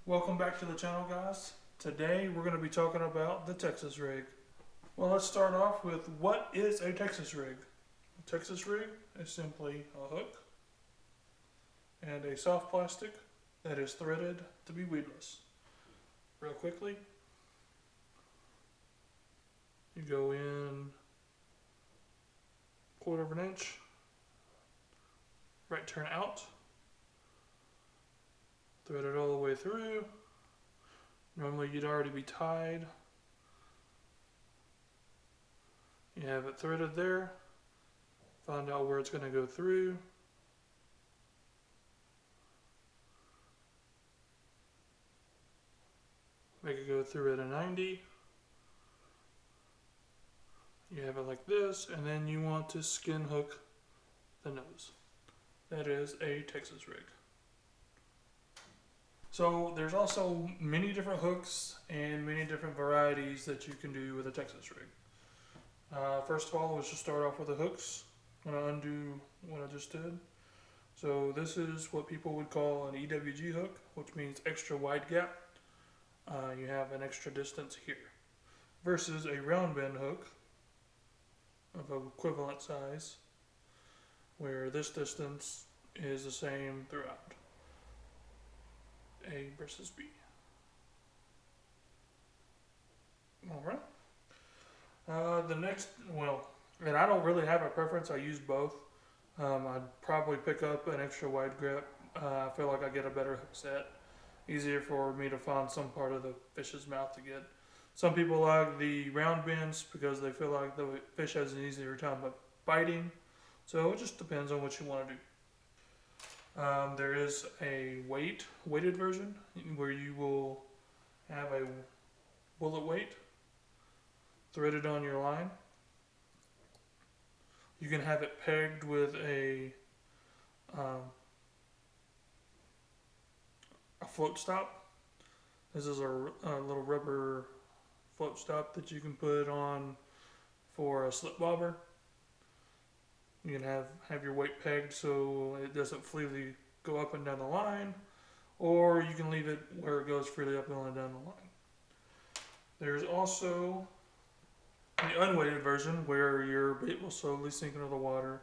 Welcome back to the channel, guys. Today we're going to be talking about the Texas rig. Well, let's start off with what is a Texas rig. A Texas rig is simply a hook and a soft plastic that is threaded to be weedless. Real quickly, you go in 1/4 of an inch, right turn out, thread it all the way through. Normally you'd already be tied. You have it threaded there. Find out where it's going to go through. Make it go through at a 90. You have it like this, and then you want to skin hook the nose. That is a Texas rig. So there's also many different hooks and many different varieties that you can do with a Texas rig. First of all, let's just start off with the hooks. I'm going to undo what I just did. So this is what people would call an EWG hook, which means extra wide gap. You have an extra distance here. Versus a round bend hook of equivalent size, where this distance is the same throughout. A versus B. Alright. The next, and I don't really have a preference, I use both. I'd probably pick up an extra wide grip. I feel like I get a better hook set. Easier for me to find some part of the fish's mouth to get. Some people like the round bends because they feel like the fish has an easier time biting. So it just depends on what you want to do. There is a weighted version where you will have a bullet weight threaded on your line. You can have it pegged with a float stop. This is a little rubber float stop that you can put on for a slip bobber. You can have your weight pegged so it doesn't freely go up and down the line, or you can leave it where it goes freely up and down the line. There's also the unweighted version where your bait will slowly sink into the water.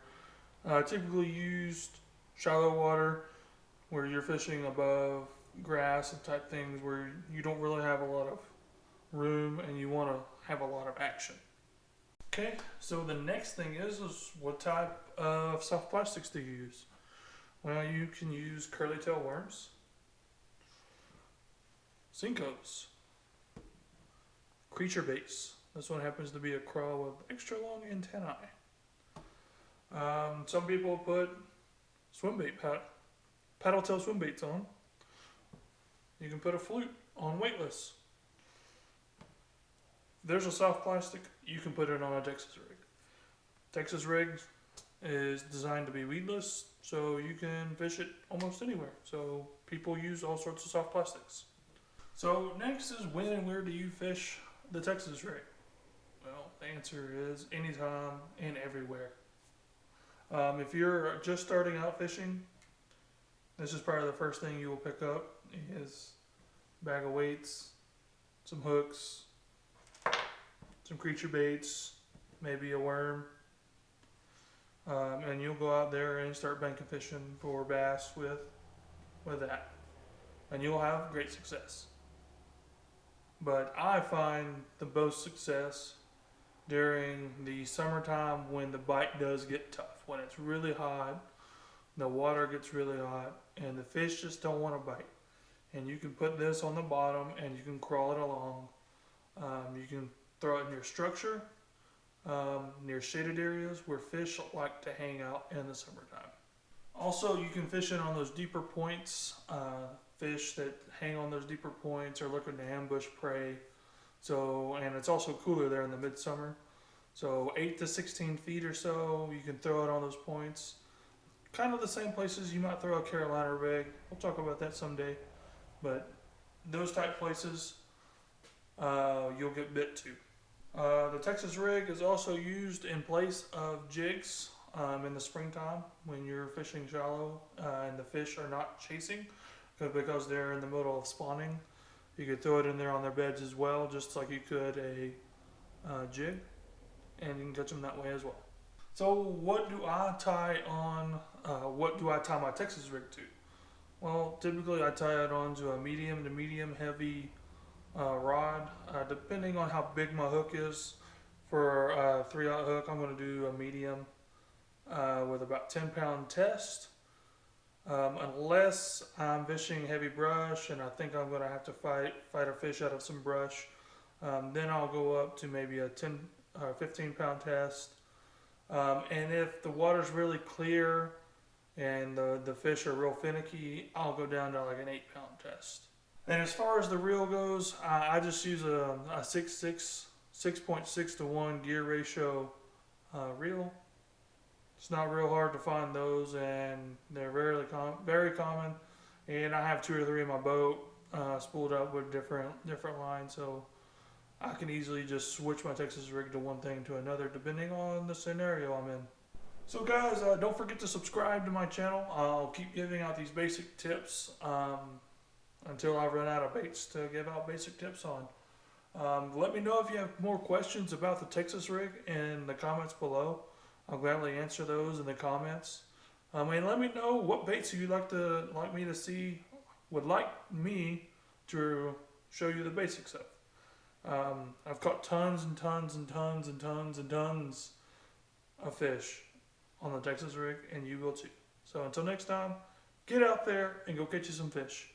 Typically used shallow water where you're fishing above grass and type things where you don't really have a lot of room and you want to have a lot of action. Okay, so the next thing is what type of soft plastics to use. Well, you can use curly tail worms, Cincos, creature baits. This one happens to be a crawl with extra long antennae. Some people put swim bait paddle tail swim baits on. You can put a flute on weightless. If there's a soft plastic, you can put it on a Texas rig. Texas rig is designed to be weedless, so you can fish it almost anywhere. So people use all sorts of soft plastics. So next is when and where do you fish the Texas rig? Well, the answer is anytime and everywhere. If you're just starting out fishing, this is probably the first thing you will pick up is a bag of weights, some hooks, some creature baits, maybe a worm, and you'll go out there and start banking fishing for bass with that, and you'll have great success. But I find the most success during the summertime when the bite does get tough, when it's really hot, the water gets really hot, and the fish just don't want to bite. And you can put this on the bottom and you can crawl it along. You can throw it in your structure, near shaded areas where fish like to hang out in the summertime. Also, you can fish it on those deeper points. Fish that hang on those deeper points are looking to ambush prey. So, and it's also cooler there in the midsummer. So 8 to 16 feet or so, you can throw it on those points. Kind of the same places you might throw a Carolina rig. We'll talk about that someday. But those type places, you'll get bit to. The Texas rig is also used in place of jigs in the springtime when you're fishing shallow and the fish are not chasing. because they're in the middle of spawning. You could throw it in there on their beds as well, just like you could a jig, and you can catch them that way as well. So what do I tie on? What do I tie my Texas rig to? Well, typically I tie it onto a medium to medium heavy rod, depending on how big my hook is. For a 3/0 hook, I'm going to do a medium with about 10-pound test. Unless I'm fishing heavy brush and I think I'm going to have to fight a fish out of some brush, then I'll go up to maybe a 15-pound test. And if the water's really clear and the fish are real finicky, I'll go down to like an 8-pound test. And as far as the reel goes, I just use a 6.6 to 1 gear ratio reel. It's not real hard to find those, and they're very common. And I have 2 or 3 in my boat, spooled up with different lines, so I can easily just switch my Texas rig to one thing to another, depending on the scenario I'm in. So guys, don't forget to subscribe to my channel. I'll keep giving out these basic tips until I run out of baits to give out basic tips on. Let me know if you have more questions about the Texas rig in the comments below. I'll gladly answer those in the comments. And let me know what baits you'd like me to see, would like me to show you the basics of. I've caught tons and tons and tons and tons and tons of fish on the Texas rig, and you will too. So until next time, get out there and go catch you some fish.